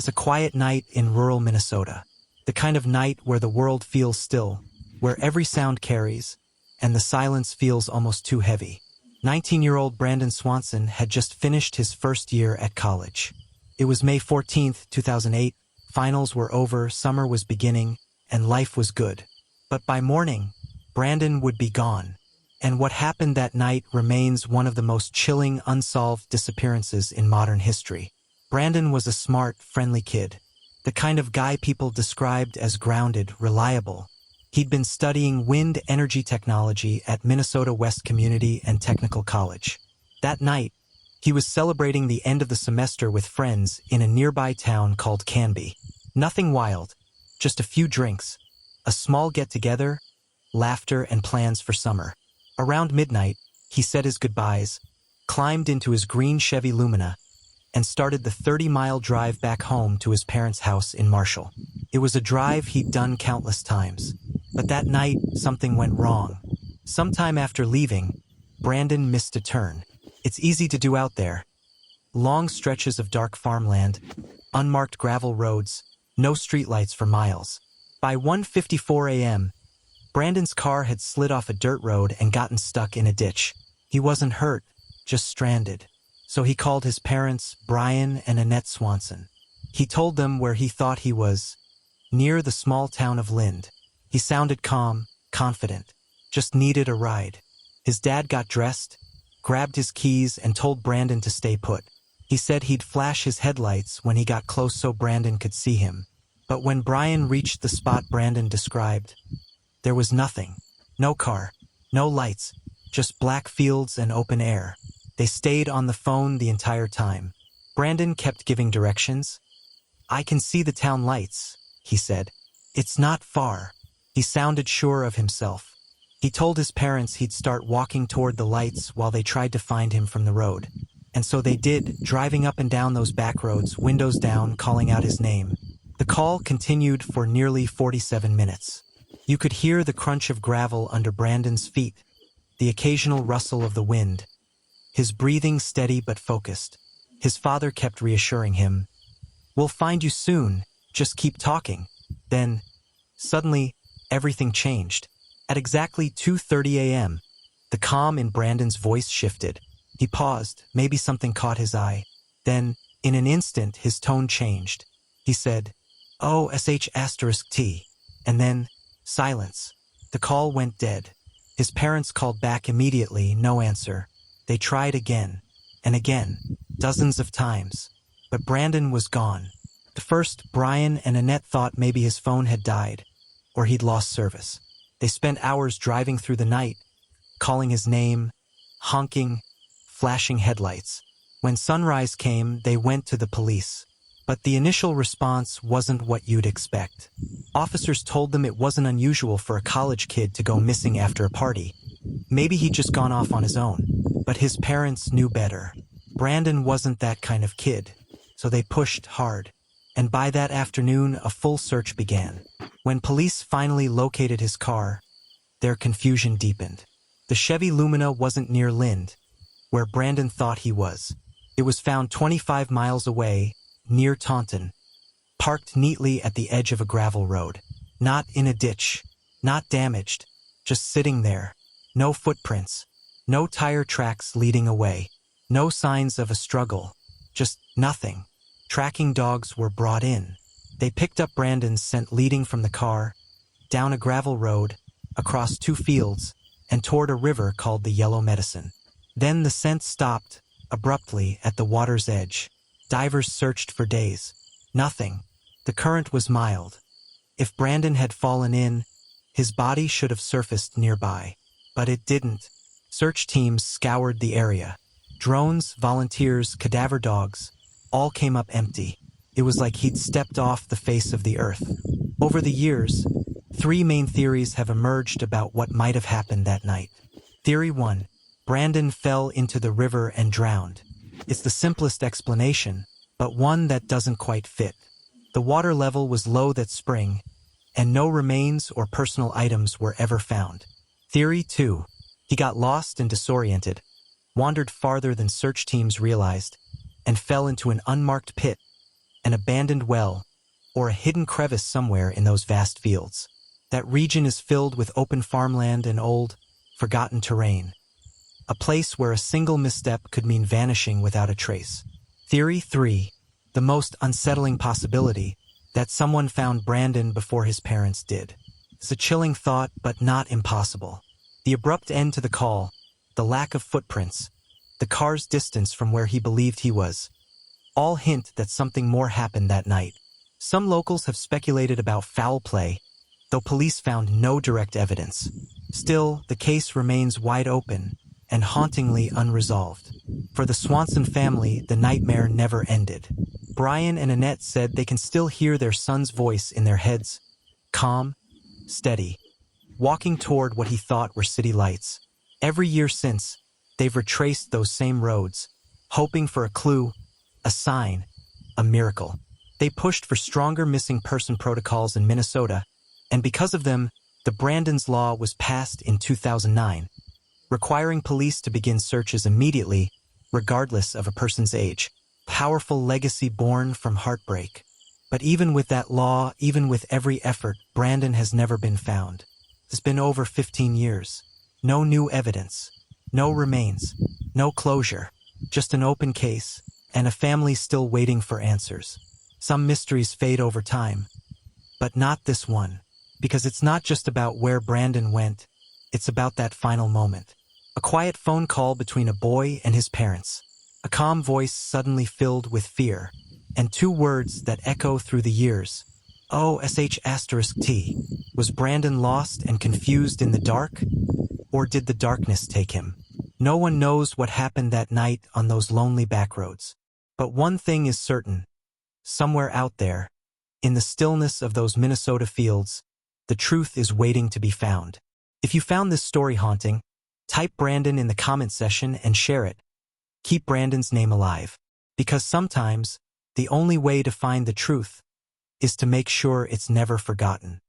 It's a quiet night in rural Minnesota. The kind of night where the world feels still, where every sound carries, and the silence feels almost too heavy. 19-year-old Brandon Swanson had just finished his first year at college. It was May 14th, 2008. Finals were over, summer was beginning, and life was good. But by morning, Brandon would be gone. And what happened that night remains one of the most chilling, unsolved disappearances in modern history. Brandon was a smart, friendly kid. The kind of guy people described as grounded, reliable. He'd been studying wind energy technology at Minnesota West Community and Technical College. That night, he was celebrating the end of the semester with friends in a nearby town called Canby. Nothing wild, just a few drinks, a small get-together, laughter, and plans for summer. Around midnight, he said his goodbyes, climbed into his green Chevy Lumina, and started the 30-mile drive back home to his parents' house in Marshall. It was a drive he'd done countless times. But that night, something went wrong. Sometime after leaving, Brandon missed a turn. It's easy to do out there. Long stretches of dark farmland, unmarked gravel roads, no streetlights for miles. By 1:54 a.m., Brandon's car had slid off a dirt road and gotten stuck in a ditch. He wasn't hurt, just stranded. So he called his parents, Brian and Annette Swanson. He told them where he thought he was, near the small town of Lind. He sounded calm, confident, just needed a ride. His dad got dressed, grabbed his keys, and told Brandon to stay put. He said he'd flash his headlights when he got close so Brandon could see him. But when Brian reached the spot Brandon described, there was nothing. No car, no lights, just black fields and open air. They stayed on the phone the entire time. Brandon kept giving directions. "I can see the town lights," he said. "It's not far." He sounded sure of himself. He told his parents he'd start walking toward the lights while they tried to find him from the road. And so they did, driving up and down those back roads, windows down, calling out his name. The call continued for nearly 47 minutes. You could hear the crunch of gravel under Brandon's feet, the occasional rustle of the wind, his breathing steady but focused. His father kept reassuring him, "We'll find you soon, just keep talking." Then, suddenly, everything changed. At exactly 2:30 a.m., the calm in Brandon's voice shifted. He paused, maybe something caught his eye. Then, in an instant, his tone changed. He said, "Oh, sh*T." And then, silence. The call went dead. His parents called back immediately, no answer. They tried again, and again, dozens of times. But Brandon was gone. At first, Brian and Annette thought maybe his phone had died, or he'd lost service. They spent hours driving through the night, calling his name, honking, flashing headlights. When sunrise came, they went to the police. But the initial response wasn't what you'd expect. Officers told them it wasn't unusual for a college kid to go missing after a party. Maybe he'd just gone off on his own. But his parents knew better. Brandon wasn't that kind of kid, so they pushed hard. And by that afternoon, a full search began. When police finally located his car, their confusion deepened. The Chevy Lumina wasn't near Lind, where Brandon thought he was. It was found 25 miles away, near Taunton, parked neatly at the edge of a gravel road. Not in a ditch, not damaged, just sitting there. No footprints, no tire tracks leading away, no signs of a struggle, just nothing. Tracking dogs were brought in. They picked up Brandon's scent leading from the car, down a gravel road, across 2 fields, and toward a river called the Yellow Medicine. Then the scent stopped, abruptly, at the water's edge. Divers searched for days. Nothing. The current was mild. If Brandon had fallen in, his body should have surfaced nearby. But it didn't. Search teams scoured the area. Drones, volunteers, cadaver dogs, all came up empty. It was like he'd stepped off the face of the earth. Over the years, 3 main theories have emerged about what might have happened that night. Theory 1. Brandon fell into the river and drowned. It's the simplest explanation, but one that doesn't quite fit. The water level was low that spring, and no remains or personal items were ever found. Theory 2. He got lost and disoriented, wandered farther than search teams realized, and fell into an unmarked pit, an abandoned well, or a hidden crevice somewhere in those vast fields. That region is filled with open farmland and old, forgotten terrain. A place where a single misstep could mean vanishing without a trace. Theory 3. The most unsettling possibility, that someone found Brandon before his parents did. It's a chilling thought, but not impossible. The abrupt end to the call, the lack of footprints, the car's distance from where he believed he was, all hint that something more happened that night. Some locals have speculated about foul play, though police found no direct evidence. Still, the case remains wide open and hauntingly unresolved. For the Swanson family, the nightmare never ended. Brian and Annette said they can still hear their son's voice in their heads, calm, steady, walking toward what he thought were city lights. Every year since, they've retraced those same roads, hoping for a clue, a sign, a miracle. They pushed for stronger missing person protocols in Minnesota, and because of them, the Brandon's Law was passed in 2009, requiring police to begin searches immediately, regardless of a person's age. Powerful legacy born from heartbreak. But even with that law, even with every effort, Brandon has never been found. It's been over 15 years. No new evidence. No remains. No closure. Just an open case, and a family still waiting for answers. Some mysteries fade over time, but not this one, because it's not just about where Brandon went, it's about that final moment. A quiet phone call between a boy and his parents. A calm voice suddenly filled with fear, and two words that echo through the years. OSH*T. Was Brandon lost and confused in the dark? Or did the darkness take him? No one knows what happened that night on those lonely backroads. But one thing is certain. Somewhere out there, in the stillness of those Minnesota fields, the truth is waiting to be found. If you found this story haunting, type Brandon in the comment section and share it. Keep Brandon's name alive. Because sometimes, the only way to find the truth is to make sure it's never forgotten.